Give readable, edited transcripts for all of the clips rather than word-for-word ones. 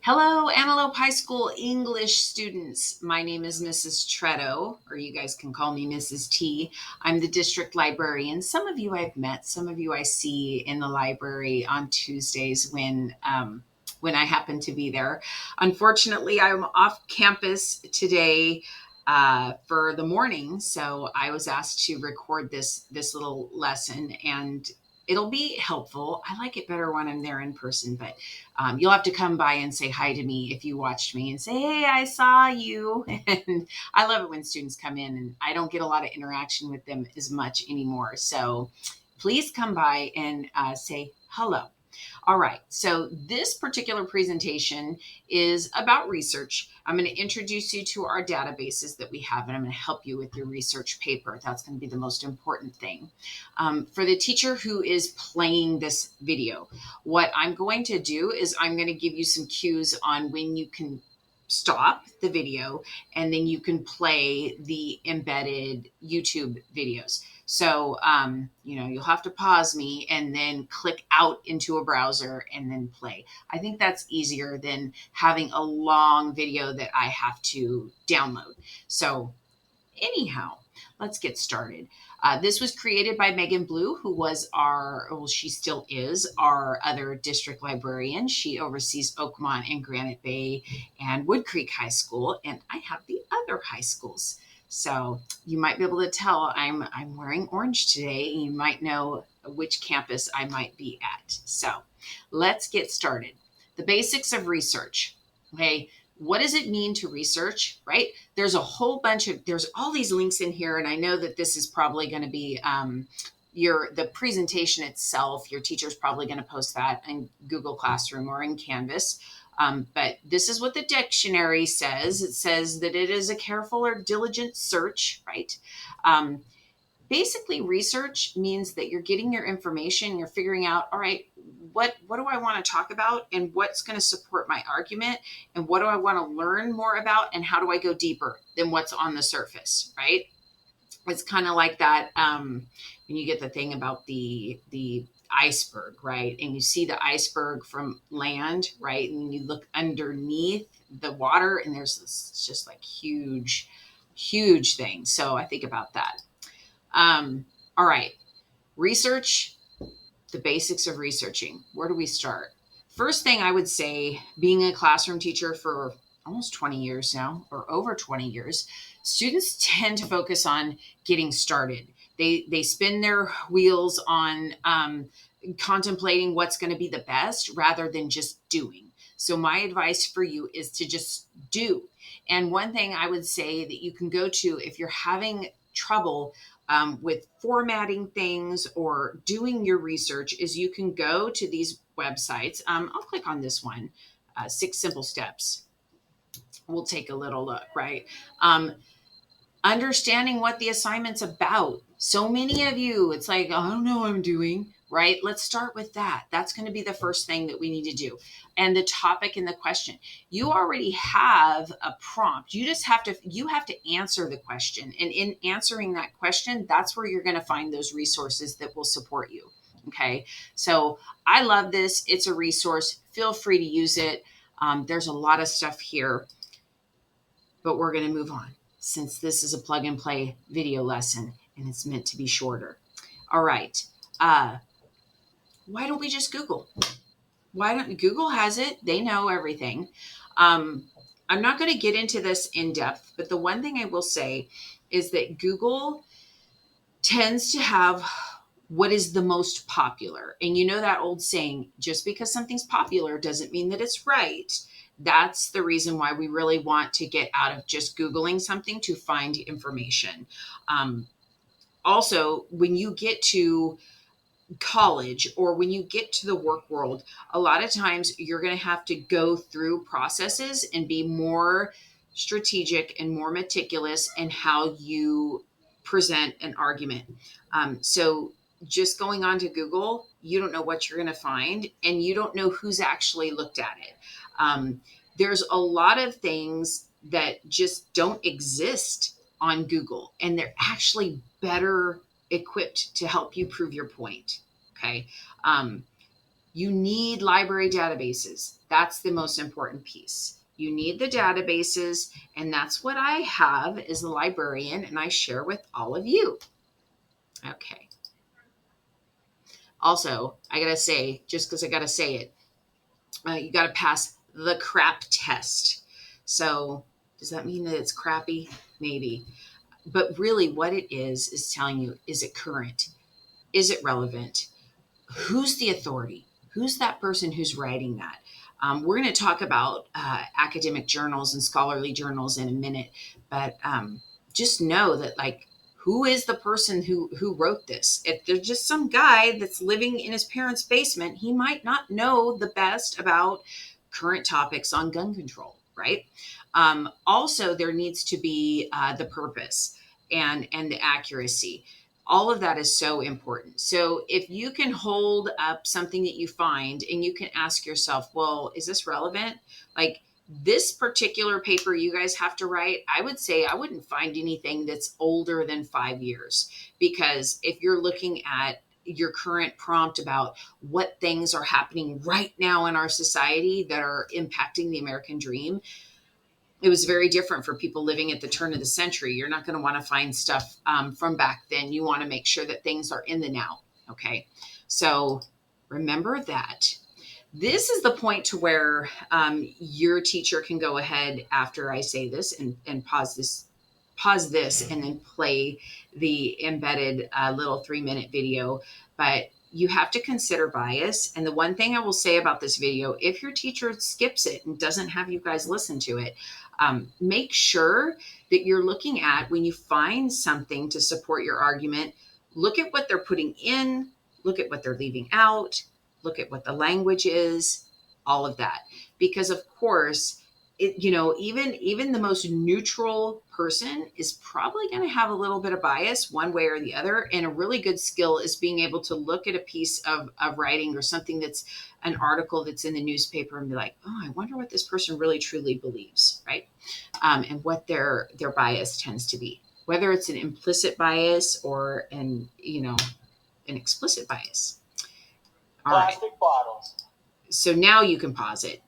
Hello, Antelope High School English students. My name is Mrs. Tretto, or you guys can call me Mrs. T. I'm the district librarian. Some of you I've met, some of you I see in the library on Tuesdays when I happen to be there. Unfortunately, I'm off campus today for the morning, so I was asked to record this little lesson, and it'll be helpful. I like it better when I'm there in person, but you'll have to come by and say hi to me if you watched me and say, "Hey, I saw you." And I love it when students come in, and I don't get a lot of interaction with them as much anymore. So please come by and say hello. All right, so this particular presentation is about research. I'm going to introduce you to our databases that we have, and I'm going to help you with your research paper. That's going to be the most important thing. For the teacher who is playing this video, what I'm going to do is I'm going to give you some cues on when you can stop the video and then you can play the embedded YouTube videos. So, you'll have to pause me and then click out into a browser and then play. I think that's easier than having a long video that I have to download. So, anyhow, let's get started. This was created by Megan Blue, who was she still is our other district librarian. She oversees Oakmont and Granite Bay and Wood Creek High School, and I have the other high schools. So you might be able to tell I'm wearing orange today. You might know which campus I might be at. So let's get started. The basics of research. Okay, what does it mean to research, right? There's all these links in here, and I know that this is probably going to be the presentation itself. Your teacher's probably going to post that in Google Classroom or in Canvas. But this is what the dictionary says. It says that it is a careful or diligent search, right? Basically, research means that you're getting your information, you're figuring out, all right, what do I want to talk about, and what's going to support my argument, and what do I want to learn more about, and how do I go deeper than what's on the surface, right? It's kind of like that when you get the thing about the iceberg, right? And you see the iceberg from land, right? And you look underneath the water, and there's this just like huge thing. So I think about that. All right, research, the basics of researching. Where do we start? First thing I would say, being a classroom teacher for almost 20 years now, or over 20 years, students tend to focus on getting started. They spin their wheels on contemplating what's going to be the best rather than just doing. So my advice for you is to just do. And one thing I would say that you can go to if you're having trouble with formatting things or doing your research is you can go to these websites. I'll click on this one, 6 Simple Steps. We'll take a little look, right? Understanding what the assignment's about. So many of you, it's like, I don't know what I'm doing, right? Let's start with that. That's going to be the first thing that we need to do. And the topic and the question. You already have a prompt. You have to answer the question. And in answering that question, that's where you're going to find those resources that will support you. Okay. So I love this. It's a resource. Feel free to use it. There's a lot of stuff here, but we're going to move on since this is a plug and play video lesson and it's meant to be shorter. All right. Why don't we just Google? Google has it? They know everything. I'm not going to get into this in depth, but the one thing I will say is that Google tends to have what is the most popular. And you know that old saying, just because something's popular doesn't mean that it's right. That's the reason why we really want to get out of just Googling something to find information. Also, when you get to college or when you get to the work world, a lot of times you're going to have to go through processes and be more strategic and more meticulous in how you present an argument. So just going on to Google, you don't know what you're going to find, and you don't know who's actually looked at it. There's a lot of things that just don't exist on Google, and they're actually better equipped to help you prove your point. Okay. You need library databases. That's the most important piece. You need the databases, and that's what I have as a librarian, and I share with all of you. Okay. Also, I gotta say, just because I gotta say it, you gotta pass the crap test. So, does that mean that it's crappy? Maybe. But really, what it is telling you, is it current? Is it relevant? Who's the authority? Who's that person who's writing that? We're going to talk about academic journals and scholarly journals in a minute, but just know that, like, who is the person who wrote this? If there's just some guy that's living in his parents' basement, he might not know the best about current topics on gun control, right? Also, there needs to be the purpose and the accuracy. All of that is so important. So if you can hold up something that you find and you can ask yourself, well, is this relevant? Like, this particular paper you guys have to write, I would say I wouldn't find anything that's older than 5 years, because if you're looking at your current prompt about what things are happening right now in our society that are impacting the American dream, it was very different for people living at the turn of the century. You're not going to want to find stuff from back then. You want to make sure that things are in the now. Okay. So remember that. This is the point to where your teacher can go ahead after I say this and pause this and then play the embedded little 3-minute video. But you have to consider bias. And the one thing I will say about this video, if your teacher skips it and doesn't have you guys listen to it, make sure that you're looking at, when you find something to support your argument, look at what they're putting in, look at what they're leaving out, look at what the language is, all of that. Because of course, even the most neutral person is probably going to have a little bit of bias one way or the other. And a really good skill is being able to look at a piece of writing or something that's an article that's in the newspaper and be like, oh, I wonder what this person really truly believes, right? And what their bias tends to be, whether it's an implicit bias or an explicit bias. All right. Plastic bottles. So now you can pause it.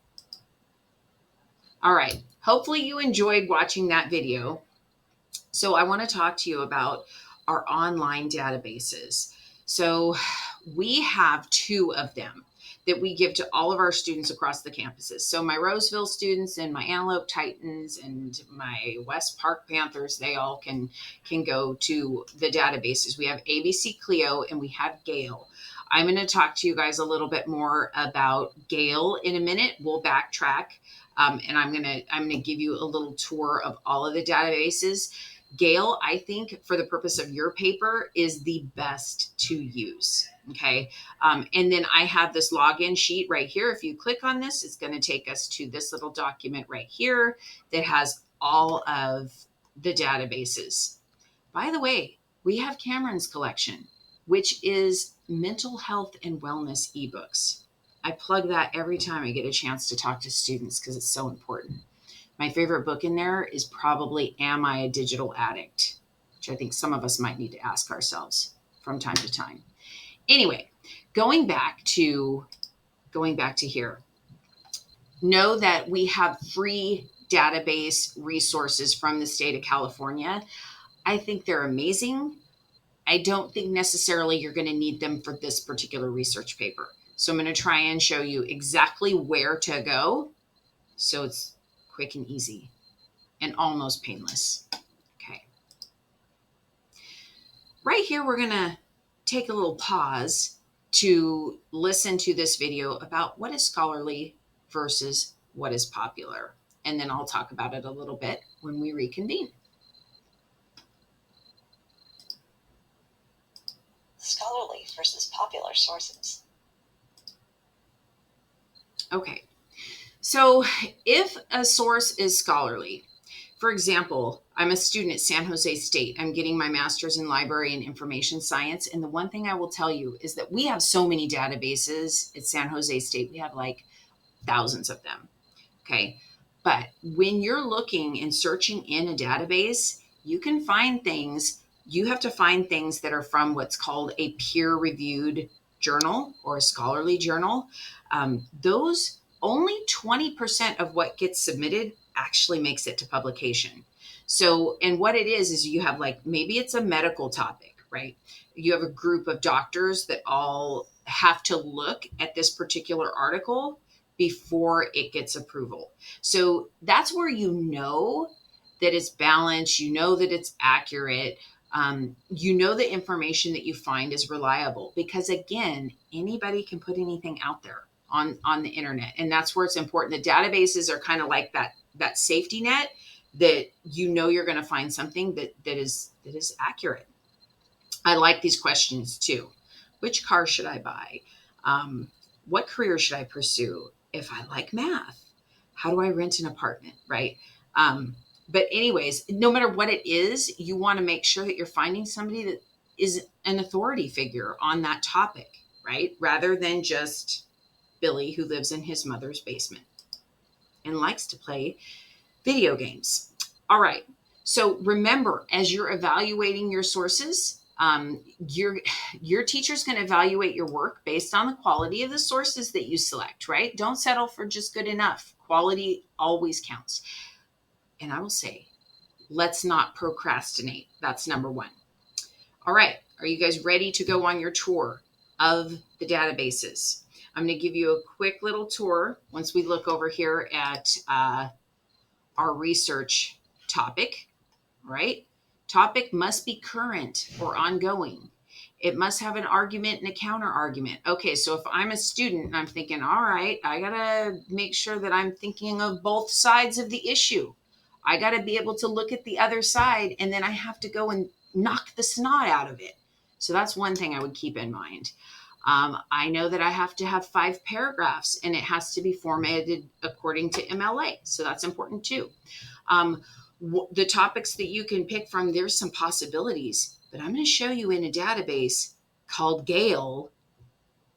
All right. Hopefully you enjoyed watching that video. So I want to talk to you about our online databases. So we have 2 of them that we give to all of our students across the campuses. So my Roseville students and my Antelope Titans and my West Park Panthers, they all can go to the databases. We have ABC Clio and we have Gale. I'm going to talk to you guys a little bit more about Gale in a minute. We'll backtrack. And I'm gonna give you a little tour of all of the databases. Gale, I think, for the purpose of your paper, is the best to use. Okay. And then I have this login sheet right here. If you click on this, it's going to take us to this little document right here that has all of the databases. By the way, we have Cameron's collection, which is mental health and wellness ebooks. I plug that every time I get a chance to talk to students because it's so important. My favorite book in there is probably Am I a Digital Addict? Which I think some of us might need to ask ourselves from time to time. Anyway, going back to here, know that we have free database resources from the state of California. I think they're amazing. I don't think necessarily you're going to need them for this particular research paper. So I'm going to try and show you exactly where to go so it's quick and easy and almost painless. Okay. Right here, we're going to take a little pause to listen to this video about what is scholarly versus what is popular. And then I'll talk about it a little bit when we reconvene. Scholarly versus popular sources. Okay, so if a source is scholarly, for example, I'm a student at San Jose State. I'm getting my master's in library and information science. And the one thing I will tell you is that we have so many databases at San Jose State. We have like thousands of them. Okay. But when you're looking and searching in a database, you can find things. You have to find things that are from what's called a peer-reviewed journal or a scholarly journal, those only 20% of what gets submitted actually makes it to publication. So, and what it is you have like maybe it's a medical topic, right? You have a group of doctors that all have to look at this particular article before it gets approval. So that's where you know that it's balanced, you know that it's accurate, you know the information that you find is reliable because again, anybody can put anything out there on the internet, and that's where it's important. The databases are kind of like that safety net that you know you're going to find something that is accurate. I like these questions too. Which car should I buy? What career should I pursue? If I like math, how do I rent an apartment? Right. But, anyways, no matter what it is, you want to make sure that you're finding somebody that is an authority figure on that topic, right? Rather than just Billy who lives in his mother's basement and likes to play video games. All right. So remember, as you're evaluating your sources, your teacher's going to evaluate your work based on the quality of the sources that you select, right? Don't settle for just good enough. Quality always counts. And I will say, let's not procrastinate. That's number one. All right. Are you guys ready to go on your tour of the databases? I'm going to give you a quick little tour once we look over here at our research topic, right? Topic must be current or ongoing. It must have an argument and a counter argument. Okay, so if I'm a student and I'm thinking, all right, I got to make sure that I'm thinking of both sides of the issue. I got to be able to look at the other side and then I have to go and knock the snot out of it. So that's one thing I would keep in mind. I know that I have to have 5 paragraphs and it has to be formatted according to MLA. So that's important too. Um, the topics that you can pick from, there's some possibilities, but I'm going to show you in a database called Gale,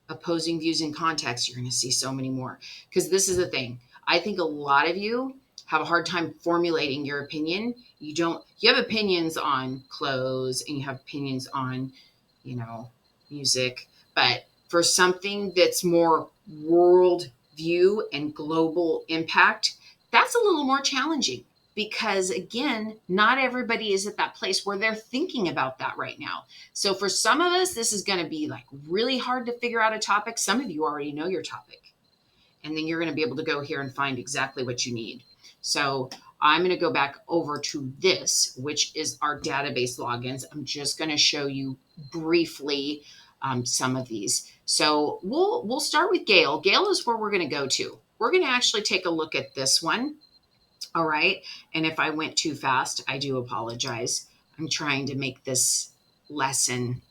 Opposing Views in Context. You're going to see so many more because this is the thing. I think a lot of you have a hard time formulating your opinion. You have opinions on clothes and you have opinions on, you know, music, but for something that's more world view and global impact, that's a little more challenging because again, not everybody is at that place where they're thinking about that right now. So for some of us, this is going to be like really hard to figure out a topic. Some of you already know your topic, and then you're going to be able to go here and find exactly what you need. So I'm going to go back over to this, which is our database logins. I'm just going to show you briefly some of these. So we'll start with Gale. Gale is where we're going to go to. We're going to actually take a look at this one. All right. And if I went too fast, I do apologize. I'm trying to make this lesson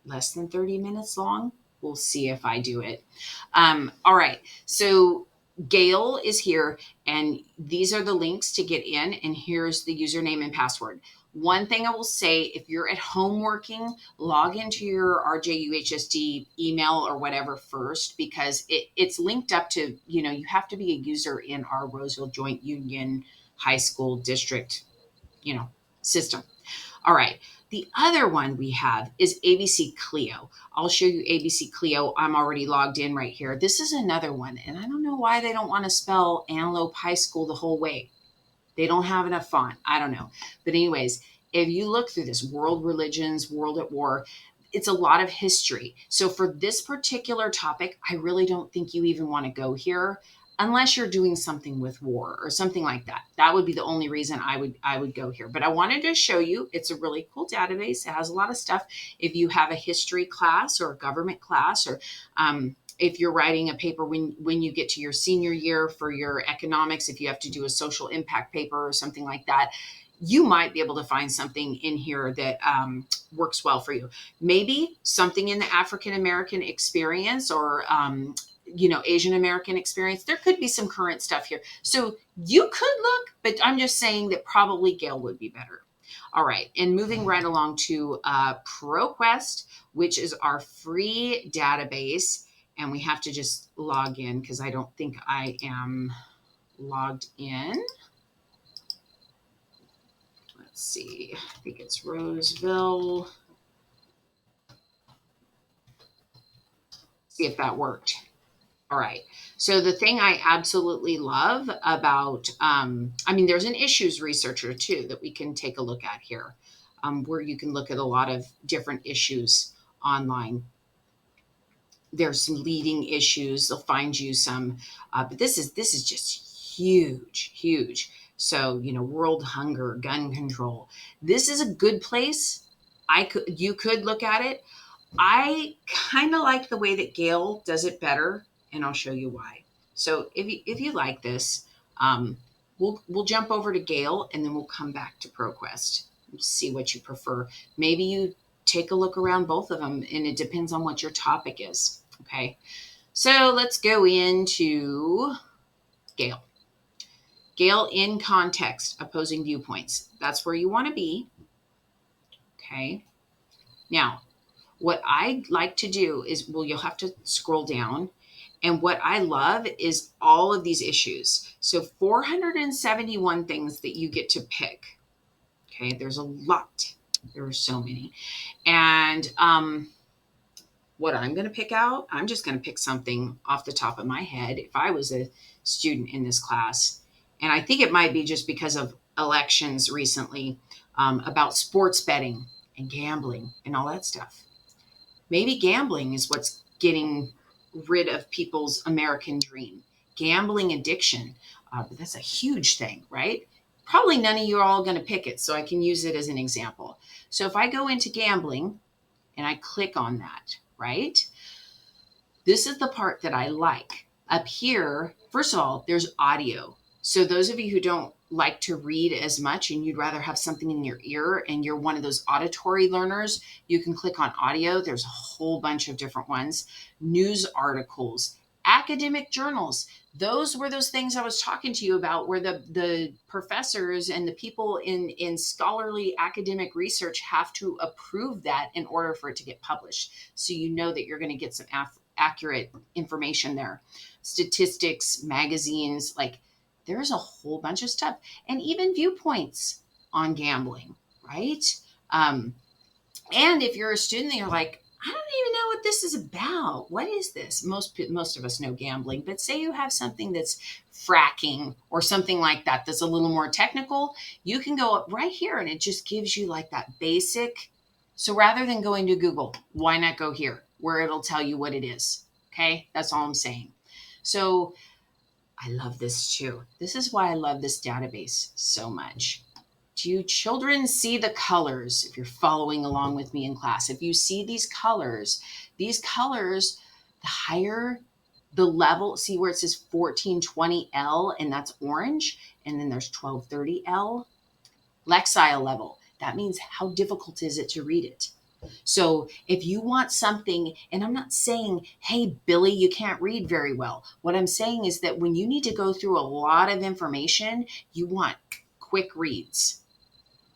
less than 30 minutes long. We'll see if I do it. All right. So Gail is here, and these are the links to get in, and here's the username and password. One thing I will say, if you're at home working, log into your RJUHSD email or whatever first, because it's linked up to, you have to be a user in our Roseville Joint Union High School District, system. All right. The other one we have is ABC Clio. I'll show you ABC Clio. I'm already logged in right here. This is another one, and I don't know why they don't want to spell Antelope High School the whole way. They don't have enough font. I don't know. But anyways, if you look through this, world religions, world at war, it's a lot of history. So for this particular topic, I really don't think you even want to go here unless you're doing something with war or something like that. That would be the only reason I would go here. But I wanted to show you, it's a really cool database. It has a lot of stuff. If you have a history class or a government class, or if you're writing a paper when you get to your senior year for your economics, if you have to do a social impact paper or something like that, you might be able to find something in here that works well for you. Maybe something in the African American experience or Asian American experience. There could be some current stuff here. So you could look, but I'm just saying that probably Gale would be better. All right, and moving right along to ProQuest, which is our free database. And we have to just log in because I don't think I am logged in. Let's see. I think it's Roseville. See if that worked. All right. So the thing I absolutely love about, I mean, there's an issues researcher too that we can take a look at here, where you can look at a lot of different issues online. There's some leading issues. They'll find you some, but this is just huge, huge. So world hunger, gun control. This is a good place. You could look at it. I kind of like the way that Gail does it better, and I'll show you why. So if you like this, um, we'll jump over to Gail, and then we'll come back to ProQuest. We'll see what you prefer. Maybe you take a look around both of them, and it depends on what your topic is. Okay, so let's go into Gail. Gail in context, opposing viewpoints. That's where you want to be. Okay. Now, what I like to do is, well, you'll have to scroll down. And what I love is all of these issues. So 471 things that you get to pick. Okay, there's a lot. There are so many. And what I'm going to pick out, I'm just going to pick something off the top of my head. If I was a student in this class, and I think it might be just because of elections recently, about sports betting and gambling and all that stuff. Maybe gambling is what's getting rid of people's American dream. Gambling addiction. But that's a huge thing, right? Probably none of you are all going to pick it, so I can use it as an example. So if I go into gambling and I click on that, right? This is the part that I like. Up here, first of all, there's audio. So those of you who don't like to read as much and you'd rather have something in your ear and you're one of those auditory learners, you can click on audio. There's a whole bunch of different ones. News articles, academic journals. Those were those things I was talking to you about where the professors and the people in scholarly academic research have to approve that in order for it to get published. So you know that you're going to get some accurate information there. Statistics, magazines, like there's a whole bunch of stuff, and even viewpoints on gambling, right? Um, and if you're a student and you're like, I don't even know what this is about. What is this? Most of us know gambling, but say you have something that's fracking or something like that that's a little more technical, you can go up right here and it just gives you like that basic. So rather than going to Google, why not go here where it'll tell you what it is? Okay, that's all I'm saying. So I love this too. This is why I love this database so much. Do you children see the colors if you're following along with me in class? If you see these colors, the higher the level, see where it says 1420L and that's orange, and then there's 1230L, Lexile level. That means how difficult is it to read it? So if you want something, and I'm not saying, hey, Billy, you can't read very well. What I'm saying is that when you need to go through a lot of information, you want quick reads.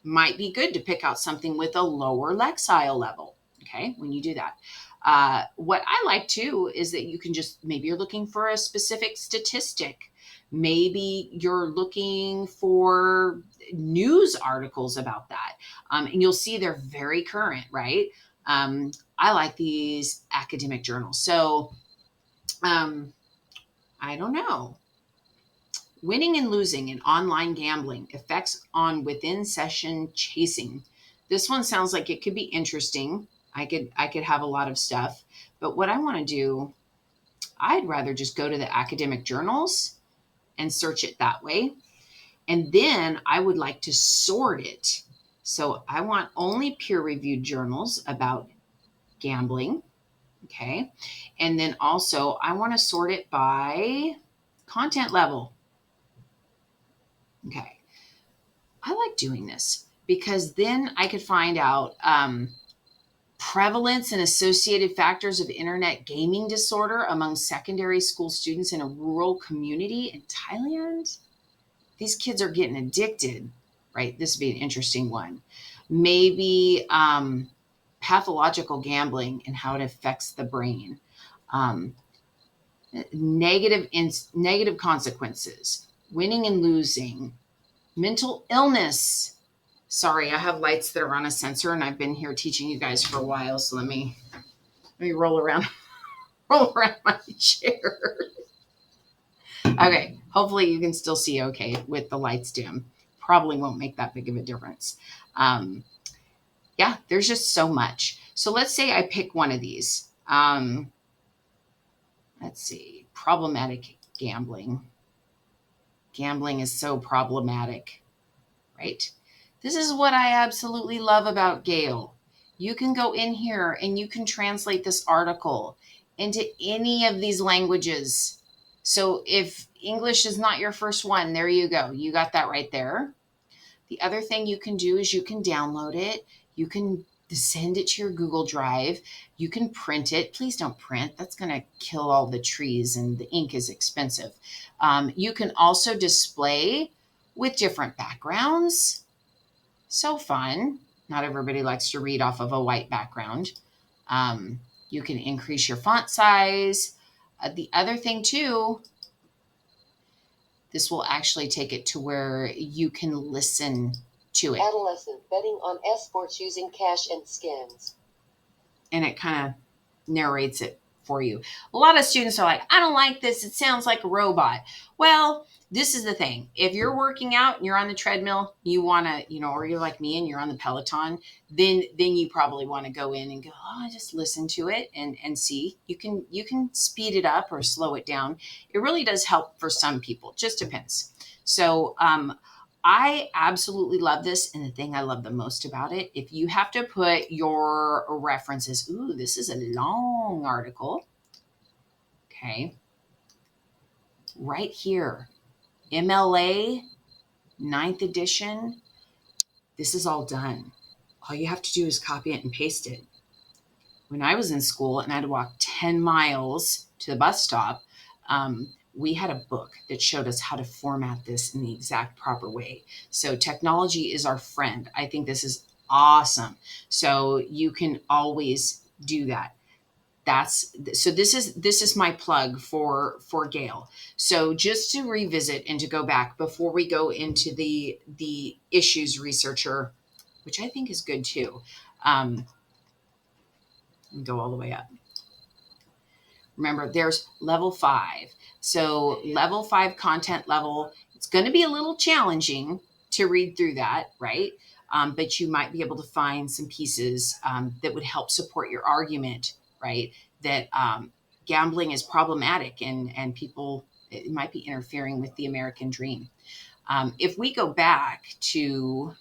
Might be good to pick out something with a lower Lexile level, okay, when you do that. What I like too is that you can just, maybe you're looking for a specific statistic. Maybe you're looking for news articles about that. And you'll see they're very current, right? I like these academic journals. So I don't know. Winning and losing in online gambling, effects on within session chasing. This one sounds like it could be interesting. I could have a lot of stuff, but what I want to do, I'd rather just go to the academic journals and search it that way. And then I would like to sort it. So I want only peer-reviewed journals about gambling. Okay. And then also I want to sort it by content level. Okay. I like doing this because then I could find out prevalence and associated factors of internet gaming disorder among secondary school students in a rural community in Thailand. These kids are getting addicted, right? This would be an interesting one. Maybe pathological gambling and how it affects the brain. Um, negative consequences, winning and losing, mental illness. Sorry, I have lights that are on a sensor, and I've been here teaching you guys for a while. So let me roll around roll around my chair. Okay, hopefully you can still see okay with the lights dim. Probably won't make that big of a difference. Um, yeah, there's just so much. So let's say I pick one of these. Let's see, problematic gambling. Gambling is so problematic, right? This is what I absolutely love about Gale. You can go in here and you can translate this article into any of these languages. So if English is not your first one, there you go. You got that right there. The other thing you can do is you can download it. You can send it to your Google Drive. You can print it. Please don't print. That's going to kill all the trees and the ink is expensive. You can also display with different backgrounds. So fun. Not everybody likes to read off of a white background. You can increase your font size. The other thing, too, this will actually take it to where you can listen to it. Adolescent betting on esports using cash and skins. And it kind of narrates it for you. A lot of students are like, I don't like this. It sounds like a robot. Well, this is the thing. If you're working out and you're on the treadmill, you want to, or you're like me and you're on the Peloton, then you probably want to go in and go, oh, just listen to it and see. You can speed it up or slow it down. It really does help for some people. Just depends. So I absolutely love this. And the thing I love the most about it, if you have to put your references, ooh, this is a long article. Okay. Right here, MLA, ninth edition. This is all done. All you have to do is copy it and paste it. When I was in school and I had to walk 10 miles to the bus stop, we had a book that showed us how to format this in the exact proper way. So technology is our friend. I think this is awesome. So you can always do that. This is my plug for Gale. So just to revisit and to go back before we go into the issues researcher, which I think is good too. And go all the way up. Remember, there's level 5. So level 5 content level, it's going to be a little challenging to read through that, right? But you might be able to find some pieces that would help support your argument, right? That gambling is problematic and people, it might be interfering with the American dream. If we go back to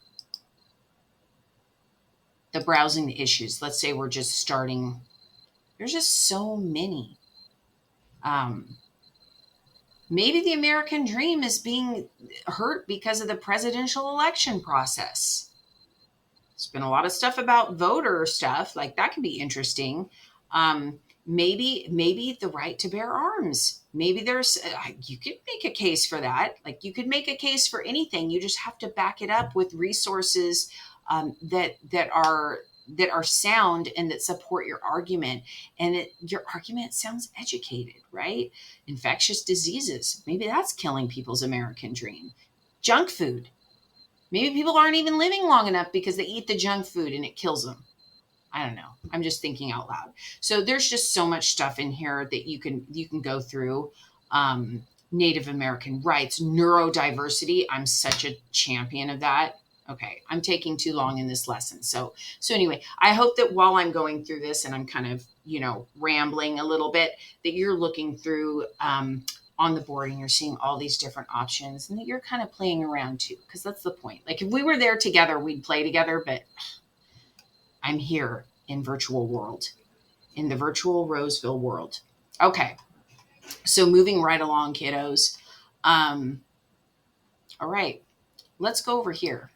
the browsing the issues, let's say we're just starting, there's just so many. Maybe the American dream is being hurt because of the presidential election process. There's been a lot of stuff about voter stuff, like that can be interesting. Maybe the right to bear arms. Maybe there's you could make a case for that. Like you could make a case for anything. You just have to back it up with resources that are sound and that support your argument, and your argument sounds educated, right? Infectious diseases, maybe that's killing people's American dream. Junk food, maybe people aren't even living long enough because they eat the junk food and it kills them. I don't know, I'm just thinking out loud. So there's just so much stuff in here that you can go through. Native American rights, neurodiversity, I'm such a champion of that. Okay, I'm taking too long in this lesson. So anyway, I hope that while I'm going through this and I'm kind of, rambling a little bit, that you're looking through on the board and you're seeing all these different options and that you're kind of playing around too, because that's the point. Like if we were there together, we'd play together, but I'm here in virtual world, in the virtual Roseville world. Okay, so moving right along, kiddos. All right, let's go over here.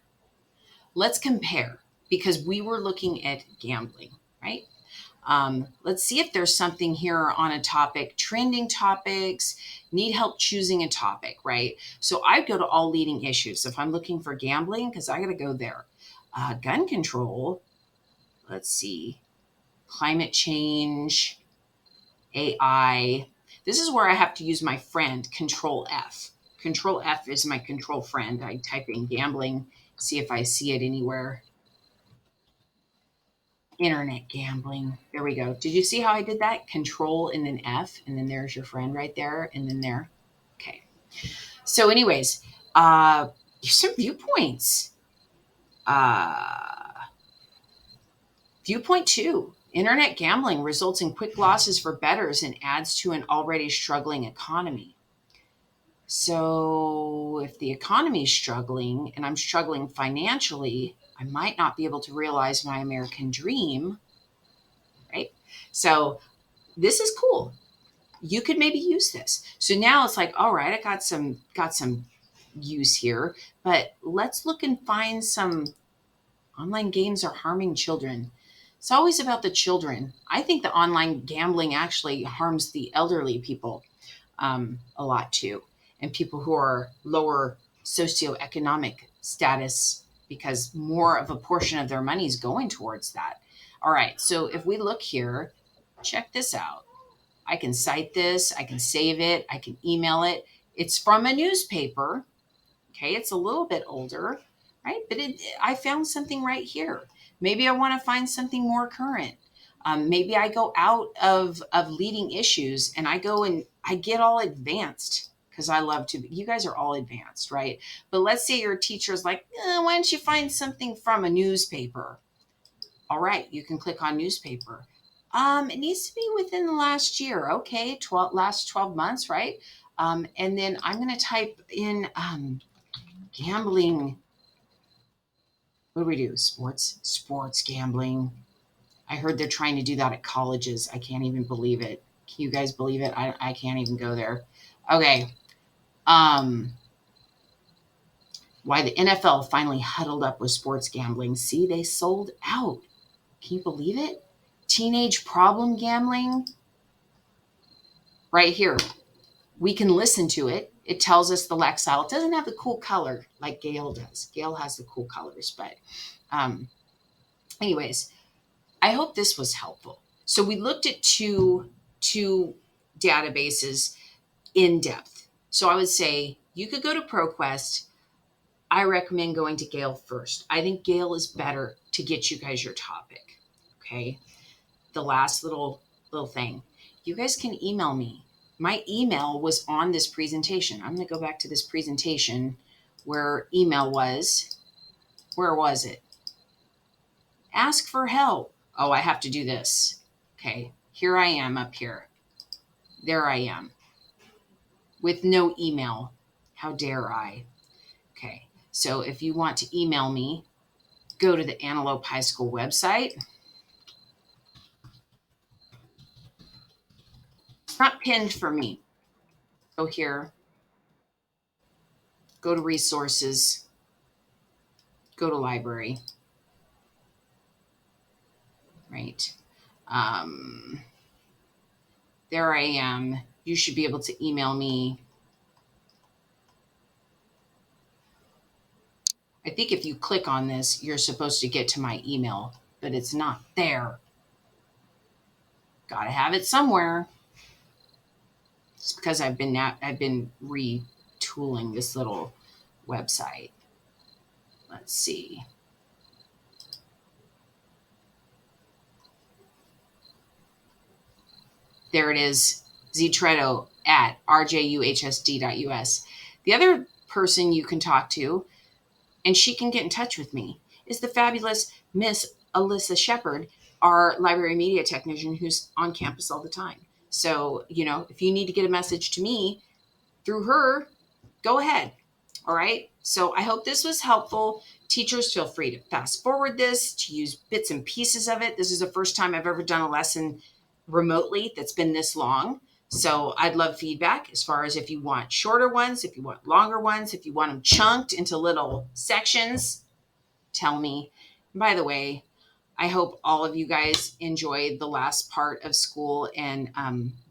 Let's compare because we were looking at gambling, right? Let's see if there's something here on a topic, trending topics, need help choosing a topic, right? So I go to all leading issues. If I'm looking for gambling, because I got to go there. Gun control, let's see, climate change, AI. This is where I have to use my friend, Control F. Control F is my control friend. I type in gambling, see if I see it anywhere. Internet gambling. There we go. Did you see how I did that? Control and then F, and then there's your friend right there, and then there. Okay. So, anyways, some viewpoints. Uh, Viewpoint two: Internet gambling results in quick losses for bettors and adds to an already struggling economy. So, if the economy is struggling and I'm struggling financially, I might not be able to realize my American dream, right? So, this is cool. You could maybe use this. So now it's like, all right, I got some use here, but let's look and find some online games are harming children. It's always about the children. I think the online gambling actually harms the elderly people a lot too, and people who are lower socioeconomic status because more of a portion of their money is going towards that. All right, so if we look here, check this out. I can cite this, I can save it, I can email it. It's from a newspaper. Okay, it's a little bit older, right? But I found something right here. Maybe I want to find something more current. Maybe I go out of leading issues and I go and I get all advanced because I love to. You guys are all advanced, right? But let's say your teacher's like, why don't you find something from a newspaper? All right, you can click on newspaper. It needs to be within the last year. Okay, last 12 months, right? And then I'm going to type in gambling. What do we do? Sports gambling. I heard they're trying to do that at colleges. I can't even believe it. Can you guys believe it? I can't even go there. Okay. Um, why the NFL finally huddled up with sports gambling. See, they sold out. Can you believe it? Teenage problem gambling. Right here. We can listen to it. It tells us the Lexile. It doesn't have the cool color like Gale does. Gale has the cool colors, but um, anyways, I hope this was helpful. So we looked at two databases in depth. So I would say you could go to ProQuest. I recommend going to Gale first. I think Gale is better to get you guys your topic. Okay. The last little thing. You guys can email me. My email was on this presentation. I'm going to go back to this presentation where email was. Where was it? Ask for help. Oh, I have to do this. Okay. Here I am up here. There I am with no email. How dare I? Okay. So if you want to email me, go to the Antelope High School website. It's not pinned for me. Go here, go to resources, go to library, right? Um, there I am. You should be able to email me. I think if you click on this, you're supposed to get to my email, but it's not there. Gotta have it somewhere. It's because I've been retooling this little website. Let's see. There it is, ztredo at rjuhsd.us. The other person you can talk to, and she can get in touch with me, is the fabulous Miss Alyssa Shepard, our library media technician who's on campus all the time. So, if you need to get a message to me through her, go ahead. All right. So I hope this was helpful. Teachers, feel free to fast forward this, to use bits and pieces of it. This is the first time I've ever done a lesson remotely that's been this long. So I'd love feedback as far as if you want shorter ones, if you want longer ones, if you want them chunked into little sections, tell me. And by the way, I hope all of you guys enjoyed the last part of school and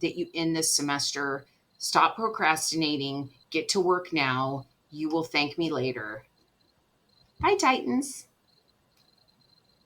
that you end this semester. Stop procrastinating. Get to work now. You will thank me later. Bye, Titans.